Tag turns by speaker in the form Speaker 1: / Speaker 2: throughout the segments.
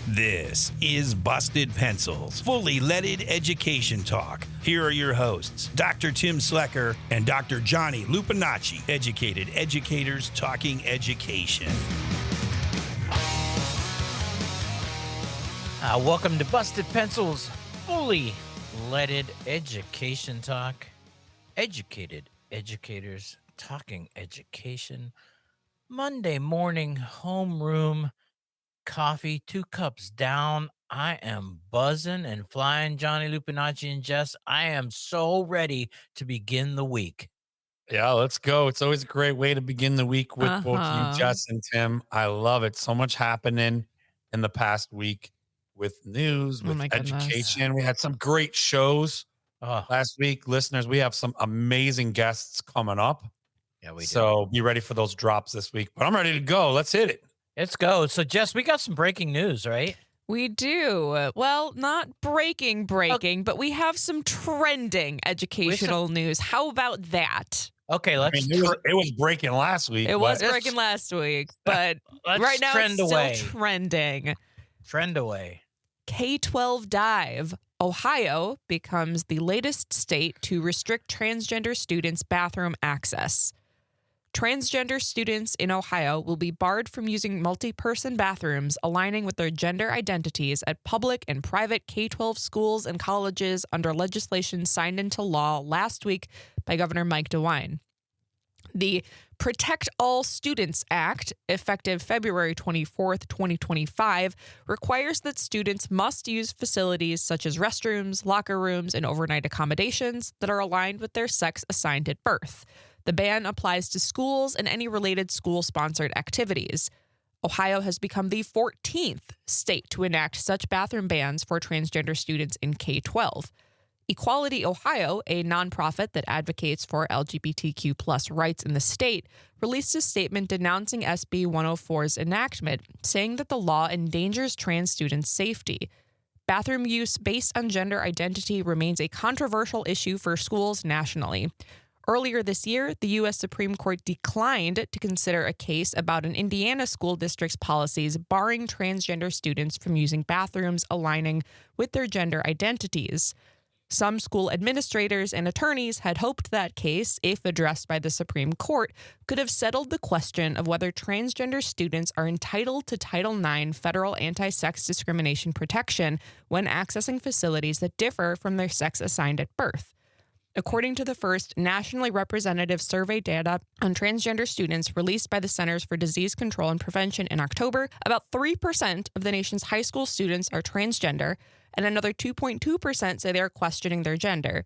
Speaker 1: This is Busted Pencils, fully leaded education talk. Here are your hosts, Dr. Tim Slecker and Dr. Johnny Lupinacci, educated educators talking education.
Speaker 2: Welcome to Busted Pencils, fully leaded education talk. Educated educators talking education. Monday morning homeroom. Coffee, 2 cups down. I am buzzing and flying, Johnny Lupinacci and Jess. I am so ready to begin the week.
Speaker 3: Yeah, let's go. It's always a great way to begin the week with both you,
Speaker 4: Uh-huh.
Speaker 3: Jess and Tim. I love it. So much happening in the past week with news,
Speaker 4: Oh
Speaker 3: with
Speaker 4: my goodness.
Speaker 3: education. We had some great shows
Speaker 2: Oh,
Speaker 3: last week. Listeners, we have some amazing guests coming up.
Speaker 2: yeah, we do.
Speaker 3: So be ready for those drops this week. But I'm ready to go. Let's hit it.
Speaker 2: Let's go. So, Jess, we got some breaking news, right?
Speaker 4: We do. Well, not breaking, but we have some trending educational news. How about that?
Speaker 2: Okay, let's
Speaker 3: It was breaking last week.
Speaker 4: It was
Speaker 3: but-
Speaker 4: breaking last week, but
Speaker 2: let's
Speaker 4: right now
Speaker 2: trend
Speaker 4: it's
Speaker 2: away.
Speaker 4: still trending.
Speaker 2: Trend away.
Speaker 4: K-12 dive. Ohio becomes the latest state to restrict transgender students' bathroom access. Transgender students in Ohio will be barred from using multi-person bathrooms aligning with their gender identities at public and private K-12 schools and colleges under legislation signed into law last week by Governor Mike DeWine. The Protect All Students Act, effective February 24th, 2025, requires that students must use facilities such as restrooms, locker rooms, and overnight accommodations that are aligned with their sex assigned at birth. The ban applies to schools and any related school-sponsored activities. Ohio has become the 14th state to enact such bathroom bans for transgender students in K-12. Equality Ohio, a nonprofit that advocates for LGBTQ+ rights in the state, released a statement denouncing SB 104's enactment, saying that the law endangers trans students' safety. Bathroom use based on gender identity remains a controversial issue for schools nationally. Earlier this year, the U.S. Supreme Court declined to consider a case about an Indiana school district's policies barring transgender students from using bathrooms aligning with their gender identities. Some school administrators and attorneys had hoped that case, if addressed by the Supreme Court, could have settled the question of whether transgender students are entitled to Title IX federal anti-sex discrimination protection when accessing facilities that differ from their sex assigned at birth. According to the first nationally representative survey data on transgender students released by the Centers for Disease Control and Prevention in October, about 3% of the nation's high school students are transgender, and another 2.2% say they are questioning their gender.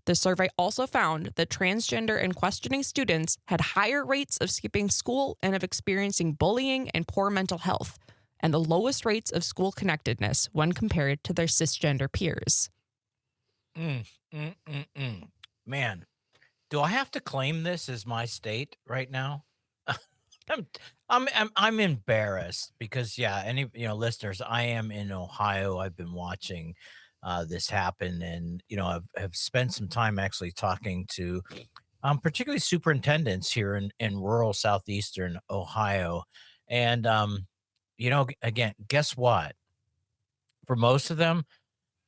Speaker 4: The survey also found that transgender and questioning students had higher rates of skipping school and of experiencing bullying and poor mental health, and the lowest rates of school connectedness when compared to their cisgender peers.
Speaker 2: Man, do I have to claim this as my state right now? I'm embarrassed because any listeners, I am in Ohio. I've been watching this happen, and I've spent some time actually talking to particularly superintendents here in rural southeastern Ohio, and again, guess what? For most of them,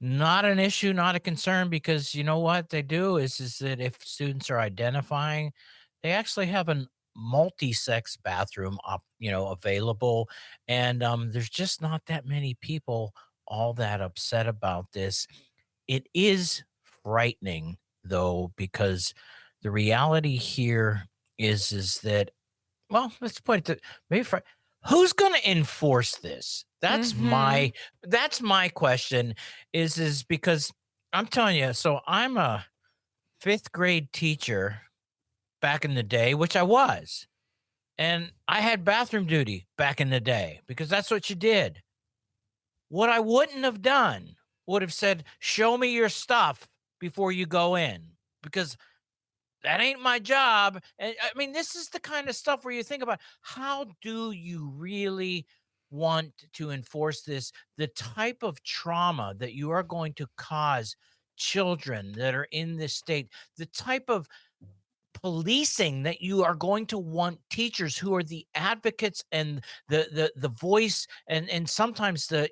Speaker 2: not an issue, not a concern, because you know what they do is that if students are identifying, they actually have a multi-sex bathroom available, and there's just not that many people all that upset about this. It is frightening though, because the reality here is that, well, let's put it to maybe who's going to enforce this? That's my question is because I'm telling you, so I'm a 5th grade teacher back in the day, which I was, and I had bathroom duty back in the day because that's what you did. What I wouldn't have done would have said, show me your stuff before you go in, because that ain't my job. And I mean, this is the kind of stuff where you think about, how do you really want to enforce this? The type of trauma that you are going to cause children that are in this state, the type of policing that you are going to want teachers who are the advocates and the voice and sometimes the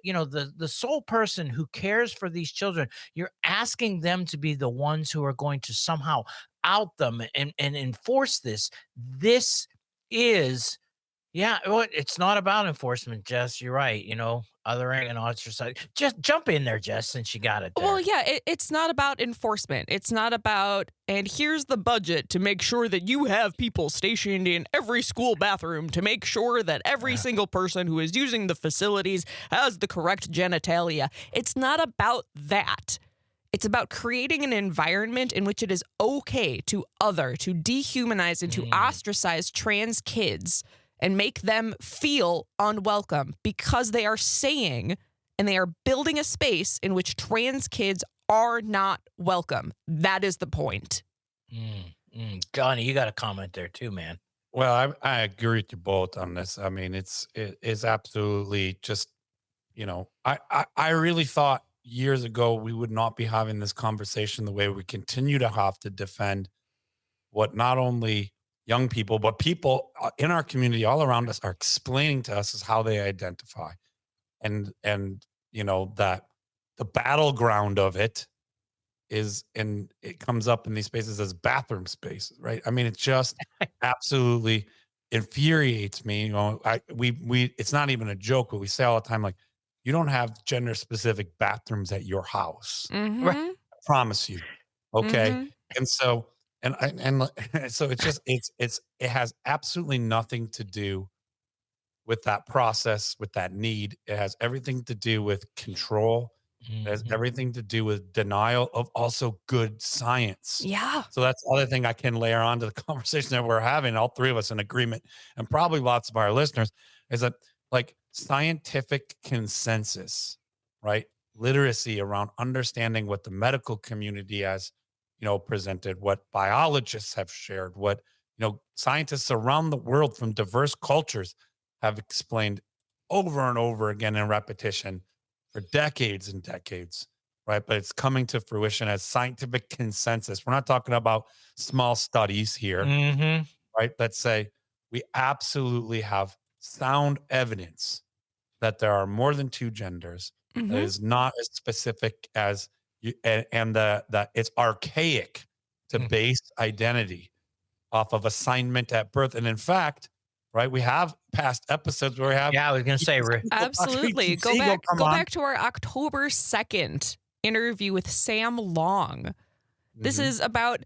Speaker 2: sole person who cares for these children. You're asking them to be the ones who are going to somehow out them and enforce this. This is yeah, well, it's not about enforcement, Jess. You're right. Othering and ostracizing. Just jump in there, Jess, since you got it
Speaker 4: Well,
Speaker 2: there.
Speaker 4: yeah, it's not about enforcement. It's not about, and here's the budget to make sure that you have people stationed in every school bathroom to make sure that every single person who is using the facilities has the correct genitalia. It's not about that. It's about creating an environment in which it is okay to dehumanize, and to ostracize trans kids and make them feel unwelcome because they are saying and they are building a space in which trans kids are not welcome. That is the point.
Speaker 2: Johnny, you got a comment there too, man.
Speaker 3: Well, I agree with you both on this. I mean, it's absolutely just, I really thought years ago we would not be having this conversation the way we continue to have to defend what not only young people, but people in our community all around us are explaining to us is how they identify. And that the battleground of it is, and it comes up in these spaces as bathroom spaces, right? I mean, it just absolutely infuriates me. We it's not even a joke, but we say all the time, like, you don't have gender specific bathrooms at your house.
Speaker 4: Mm-hmm.
Speaker 2: Right.
Speaker 3: I promise you. Okay.
Speaker 4: Mm-hmm.
Speaker 3: And so, and so it's just, it has absolutely nothing to do with that process, with that need. It has everything to do with control. It has everything to do with denial of also good science.
Speaker 4: Yeah.
Speaker 3: So that's the other thing I can layer on to the conversation that we're having, all three of us in agreement, and probably lots of our listeners, is that, like, scientific consensus, right? Literacy around understanding what the medical community has, presented, what biologists have shared, what, scientists around the world from diverse cultures have explained over and over again in repetition for decades and decades, right? But it's coming to fruition as scientific consensus. We're not talking about small studies here, right? That say we absolutely have sound evidence that there are more than two genders. That
Speaker 4: Mm-hmm.
Speaker 3: is not as specific as you, and that it's archaic to base identity off of assignment at birth. And in fact, right, we have past episodes where we have,
Speaker 2: Yeah, I was gonna say,
Speaker 4: Absolutely. Go back to our October 2nd interview with Sam Long. This is about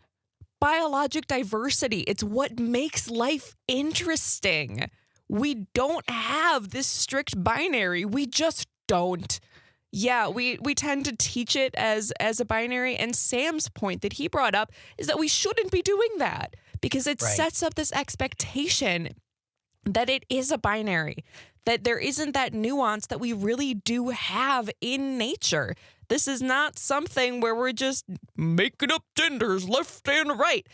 Speaker 4: biologic diversity. It's what makes life interesting. We don't have this strict binary. We just don't. Yeah, we tend to teach it as a binary, and Sam's point that he brought up is that we shouldn't be doing that because it sets up this expectation that it is a binary, that there isn't that nuance that we really do have in nature. This is not something where we're just making up genders left and right.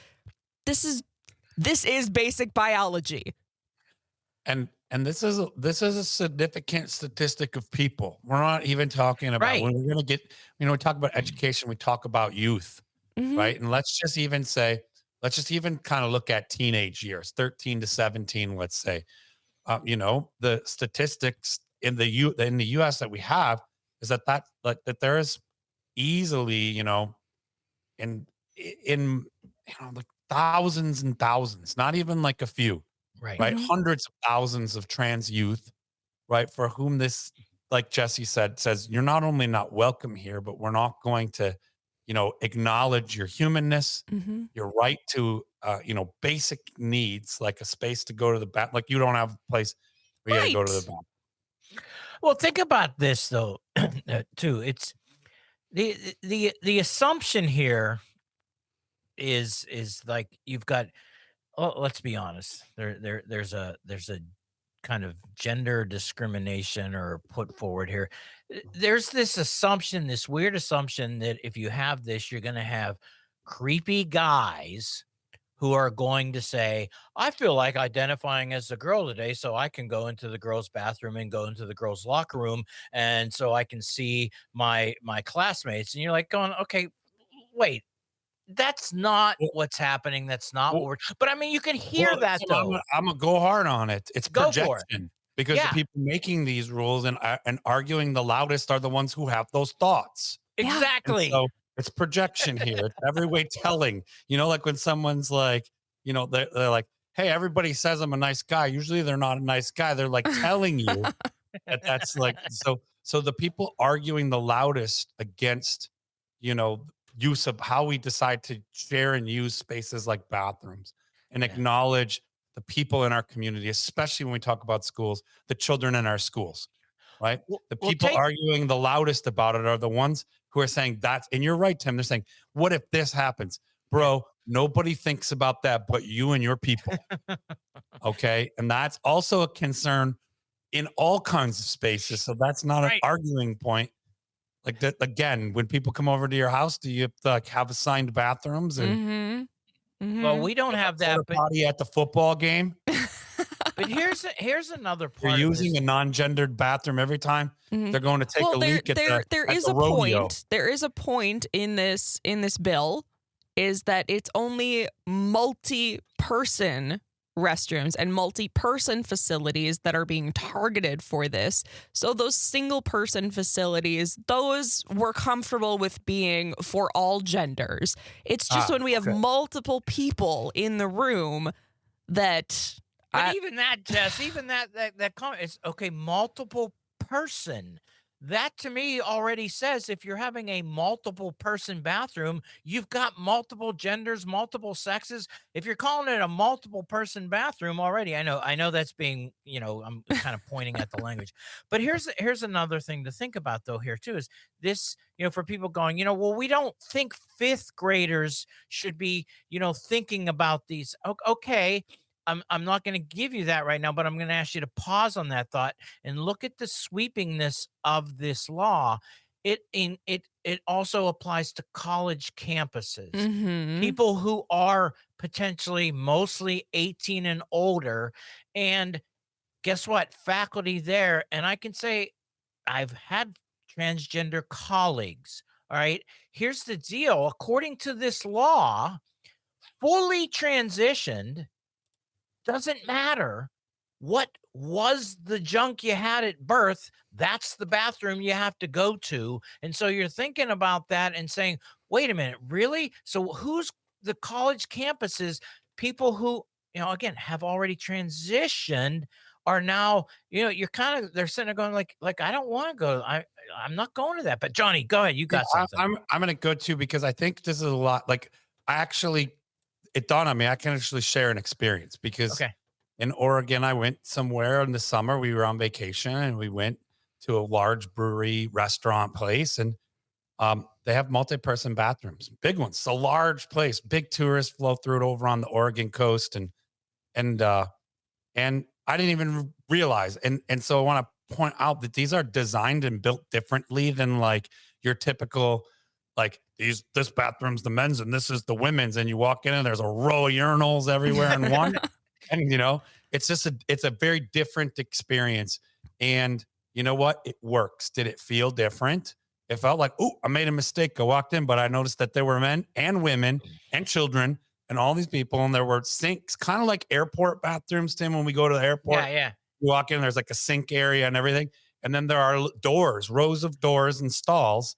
Speaker 4: This is basic biology.
Speaker 3: And this is a significant statistic of people. We're not even talking about when we're going to get, we talk about education, we talk about youth, right? And let's just even kind of look at teenage years, 13 to 17, let's say. The statistics in the US that we have is that there is easily, in like thousands and thousands, not even like a few, right? Hundreds of thousands of trans youth, right? For whom this, like Jesse says, you're not only not welcome here, but we're not going to, acknowledge your humanness, your right to, basic needs like a space to go to the bath. Like, you don't have a place where you got to go to the bath.
Speaker 2: Well, think about this though, too. It's the assumption here is like you've got. Oh, let's be honest. There's a kind of gender discrimination or put forward here. There's this assumption, this weird assumption that if you have this, you're going to have creepy guys who are going to say, I feel like identifying as a girl today, so I can go into the girls' bathroom and go into the girls' locker room, and so I can see my classmates. And you're like going, okay, wait, that's not
Speaker 3: Well,
Speaker 2: what's happening. That's not what
Speaker 3: well,
Speaker 2: we're, but I mean, you can hear
Speaker 3: well,
Speaker 2: that
Speaker 3: so
Speaker 2: though.
Speaker 3: I'm gonna go hard on it. It's
Speaker 2: Go for it.
Speaker 3: projection because the
Speaker 2: Yeah,
Speaker 3: people making these rules and arguing the loudest are the ones who have those thoughts.
Speaker 4: Yeah.
Speaker 3: And
Speaker 2: exactly.
Speaker 3: so it's projection here. It's every way telling, like when someone's like, they're like, hey, everybody says I'm a nice guy. Usually they're not a nice guy. They're like telling you that's like, so the people arguing the loudest against, you know, use of how we decide to share and use spaces like bathrooms and
Speaker 2: Yeah.
Speaker 3: acknowledge the people in our community, especially when we talk about schools, the children in our schools, right? The
Speaker 2: Well,
Speaker 3: people
Speaker 2: take
Speaker 3: arguing the loudest about it are the ones who are saying that's, and you're right, Tim. They're saying, what if this happens?
Speaker 2: yeah,
Speaker 3: Bro, nobody thinks about that but you and your people. Okay. And that's also a concern in all kinds of spaces. So that's not an
Speaker 2: right.
Speaker 3: arguing point. Like that again, when people come over to your house, do you have to like have assigned bathrooms and
Speaker 4: Mm-hmm.
Speaker 2: Well,
Speaker 4: Mm-hmm.
Speaker 2: we don't have that,
Speaker 3: porta potty at the football game?
Speaker 2: but here's another
Speaker 3: You're
Speaker 2: part of this.
Speaker 3: using a non-gendered bathroom every time
Speaker 4: Mhm.
Speaker 3: they're going to take
Speaker 4: Well,
Speaker 3: a leak at
Speaker 4: there
Speaker 3: at
Speaker 4: is
Speaker 3: the
Speaker 4: a
Speaker 3: rodeo.
Speaker 4: point. There is a point in this bill is that it's only multi-person restrooms and multi-person facilities that are being targeted for this. So those single-person facilities, those we're comfortable with being for all genders. It's just when we have
Speaker 3: Okay.
Speaker 4: multiple people in the room that
Speaker 2: But even that, Jess, even that comment is okay. Multiple person. That to me already says if you're having a multiple person bathroom, you've got multiple genders, multiple sexes. If you're calling it a multiple person bathroom already, I know that's being, I'm kind of pointing at the language. But here's another thing to think about though here too is this, for people going, well, we don't think fifth graders should be, thinking about these. Okay, I'm not going to give you that right now, but I'm going to ask you to pause on that thought and look at the sweepingness of this law. It also applies to college campuses.
Speaker 4: mhm.
Speaker 2: People who are potentially mostly 18 and older. And guess what? Faculty there, and I can say I've had transgender colleagues. All right. Here's the deal. According to this law, fully transitioned doesn't matter what was the junk you had at birth. That's the bathroom you have to go to. And so you're thinking about that and saying, wait a minute, really? So who's the college campuses? People who, again, have already transitioned are now, you're kind of, they're sitting there going like, I don't want to go. I'm not going to that. But Johnny, go ahead. You
Speaker 3: Yeah,
Speaker 2: got something.
Speaker 3: I'm gonna go too because I think this is a lot. Like I actually, it dawned on me. I can actually share an experience because
Speaker 2: Okay.
Speaker 3: in Oregon, I went somewhere in the summer. We were on vacation and we went to a large brewery restaurant place, and they have multi-person bathrooms, big ones. It's a large place, big tourist flow through it over on the Oregon coast, and and I didn't even realize. And so I want to point out that these are designed and built differently than like your typical like this bathroom's the men's and this is the women's, and you walk in and there's a row of urinals everywhere in one. And it's just it's a very different experience. And you know what? It works. Did it feel different? It felt like, oh, I made a mistake. I walked in, but I noticed that there were men and women and children and all these people, and there were sinks, kind of like airport bathrooms, Tim. When we go to the airport,
Speaker 2: Yeah. Yeah.
Speaker 3: you walk in, there's like a sink area and everything. And then there are doors, rows of doors and stalls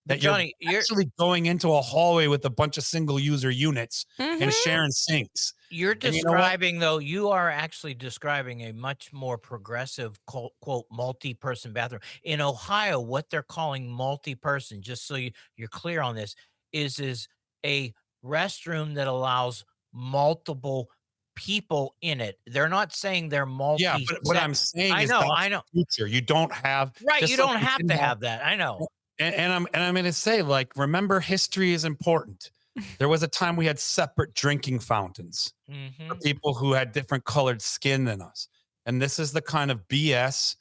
Speaker 2: But
Speaker 3: that you're
Speaker 2: Johnny,
Speaker 3: actually going into a hallway with a bunch of single user units and
Speaker 4: Mhm.
Speaker 3: sharing sinks.
Speaker 2: you're
Speaker 3: And you know what?
Speaker 2: describing, though, you are actually describing a much more progressive, quote, multi-person bathroom. In Ohio, what they're calling multi-person, just so you're clear on this, is a restroom that allows multiple people in it. They're not saying they're
Speaker 3: Yeah, but what
Speaker 2: multi-sex.
Speaker 3: I'm saying
Speaker 2: I
Speaker 3: is
Speaker 2: know,
Speaker 3: that's
Speaker 2: I know.
Speaker 3: the future. You don't have
Speaker 2: Right, you
Speaker 3: just like
Speaker 2: don't
Speaker 3: we
Speaker 2: have
Speaker 3: didn't
Speaker 2: to
Speaker 3: have
Speaker 2: have that. I know.
Speaker 3: and I'm gonna say, like, remember history is important. There was a time we had separate drinking fountains for
Speaker 2: Mhm.
Speaker 3: people who had different colored skin than us. And this is the kind of BS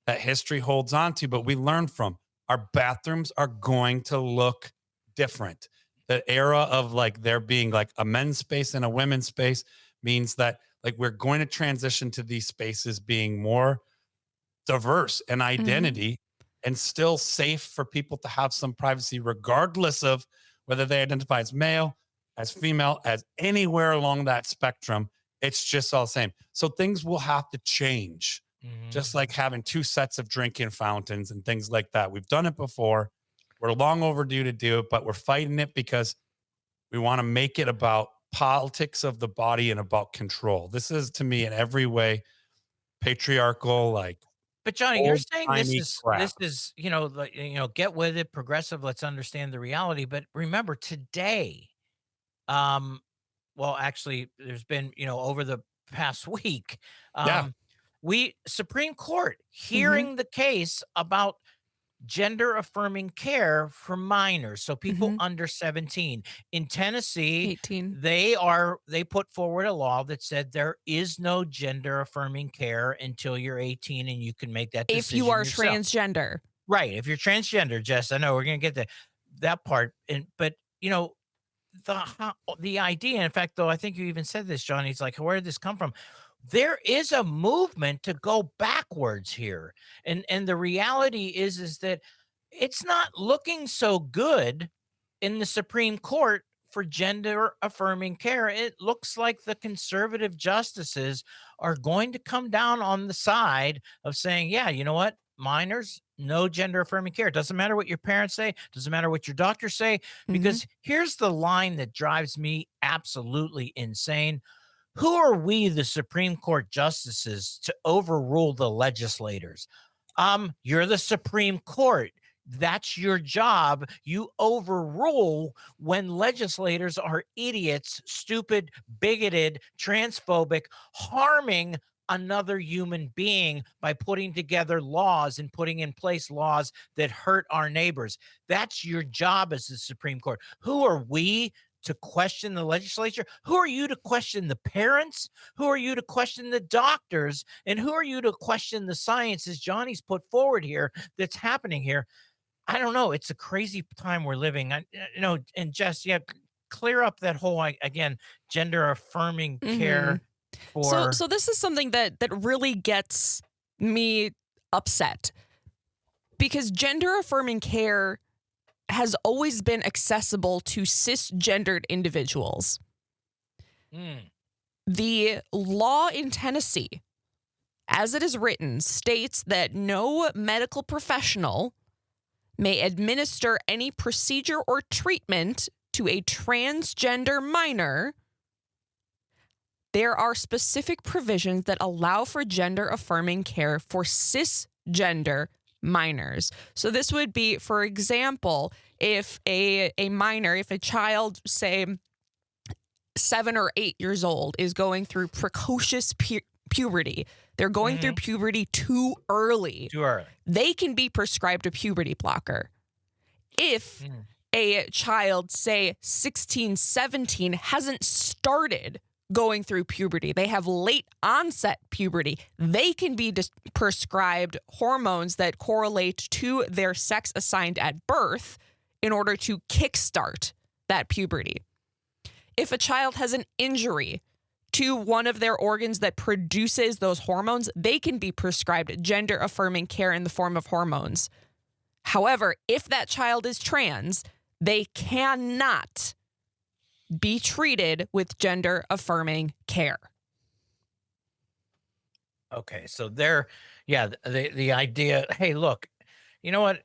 Speaker 3: that history holds on to, but we learn from. Our bathrooms are going to look different. The era of like there being like a men's space and a women's space means that like we're going to transition to these spaces being more diverse in
Speaker 4: Mhm.
Speaker 3: identity and still safe for people to have some privacy, regardless of whether they identify as male, as female, as anywhere along that spectrum. It's just all the same. So things will have to change, just like having 2 sets of drinking fountains and things like that. We've done it before. We're long overdue to do it, but we're fighting it because we want to make it about politics of the body and about control. This is, to me, in every way, patriarchal, like
Speaker 2: But Johnny, you're saying
Speaker 3: old-timey crap.
Speaker 2: this is, you know, like, you know, get with it, progressive, let's understand the reality. But remember today, um, well, actually, there's been, you know, over the past week,
Speaker 3: Yeah.
Speaker 2: we Supreme Court
Speaker 4: Mhm.
Speaker 2: hearing the case about gender affirming care for minors, so people
Speaker 4: Mhm.
Speaker 2: under 17. In Tennessee,
Speaker 4: 18.
Speaker 2: they put forward a law that said there is no gender affirming care until you're 18 and you can make that
Speaker 4: If you
Speaker 2: decision
Speaker 4: are
Speaker 2: yourself.
Speaker 4: transgender.
Speaker 2: Right, if you're transgender, Jess, I know we're gonna get to that part, and but, you know, the idea, in fact, though, I think you even said this, Johnny, it's like, where did this come from? There is a movement to go backwards here, and the reality is that it's not looking so good in the Supreme Court for gender affirming care. It looks like the conservative justices are going to come down on the side of saying, yeah, you know what? Minors, no gender affirming care. Doesn't matter what your parents say, doesn't matter what your doctors say,
Speaker 4: Mhm.
Speaker 2: because here's the line that drives me absolutely insane. Who are we, the Supreme Court justices, to overrule the legislators? You're the Supreme Court. That's your job. You overrule when legislators are idiots, stupid, bigoted, transphobic, harming another human being by putting together laws and putting in place laws that hurt our neighbors. That's your job as the Supreme Court. Who are we to question the legislature? Who are you to question the parents? Who are you to question the doctors? And who are you to question the science, as Johnny's put forward here, that's happening here? I don't know. It's a crazy time we're living. You know, and Jess, yeah, clear up that whole again gender affirming
Speaker 4: Mhm.
Speaker 2: care for.
Speaker 4: So this is something that really gets me upset because gender affirming care has always been accessible to cisgendered individuals.
Speaker 2: Mm,
Speaker 4: The law in Tennessee, as it is written, states that no medical professional may administer any procedure or treatment to a transgender minor. There are specific provisions that allow for gender affirming care for cisgender minors. So this would be, for example, if a minor, if a child, say 7 or 8 years old, is going through precocious puberty, they're going through puberty too early,
Speaker 2: too early.
Speaker 4: they can be prescribed a puberty blocker. If
Speaker 2: Mm.
Speaker 4: a child, say 16, 17, hasn't started going through puberty, they have late onset puberty, they can be prescribed hormones that correlate to their sex assigned at birth in order to kickstart that puberty. If a child has an injury to one of their organs that produces those hormones, they can be prescribed gender affirming care in the form of hormones. However, if that child is trans, they cannot be treated with gender affirming care.
Speaker 2: Okay, so there, yeah, the idea. Hey, look, you know what?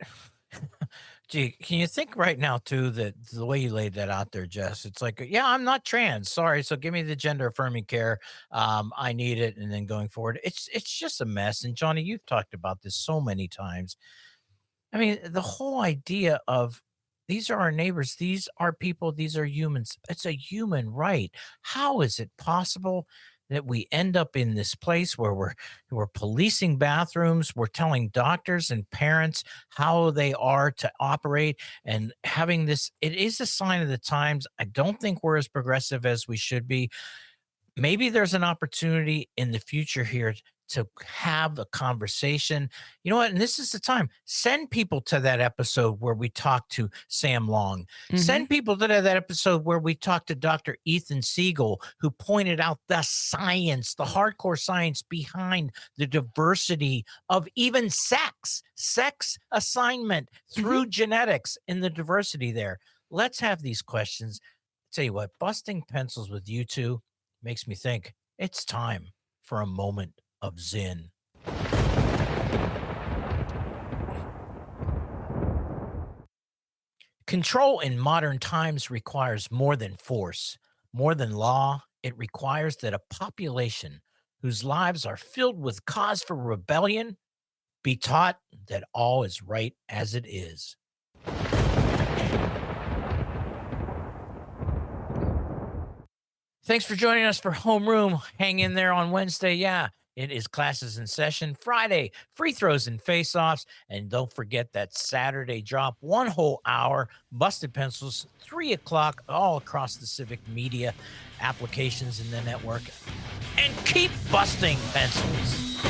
Speaker 2: Gee, can you think right now too that the way you laid that out there, Jess? It's like, yeah, I'm not trans. Sorry, so give me the gender affirming care. I need it, and then going forward, it's just a mess. And Johnny, you've talked about this so many times. I mean, the whole idea of these are our neighbors, these are people, these are humans. It's a human right. How is it possible that we end up in this place where we're policing bathrooms, we're telling doctors and parents how they are to operate and having this? It is a sign of the times. I don't think we're as progressive as we should be. Maybe there's an opportunity in the future here to have a conversation. You know what? And this is the time. Send people to that episode where we talked to Sam Long.
Speaker 4: Mm-hmm.
Speaker 2: Send people to that episode where we talked to Dr. Ethan Siegel, who pointed out the science, the hardcore science behind the diversity of even sex assignment through genetics and the diversity there. Let's have these questions. Tell you what, busting pencils with you two makes me think it's time for a moment of zen. Control in modern times requires more than force, more than law. It requires that a population whose lives are filled with cause for rebellion be taught that all is right as it is. Thanks for joining us for Homeroom. Hang in there on Wednesday. Yeah, it is classes in session. Friday, free throws and face-offs. And don't forget that Saturday drop, 1 whole hour, Busted Pencils, 3 o'clock, all across the civic media applications in the network. And keep busting pencils.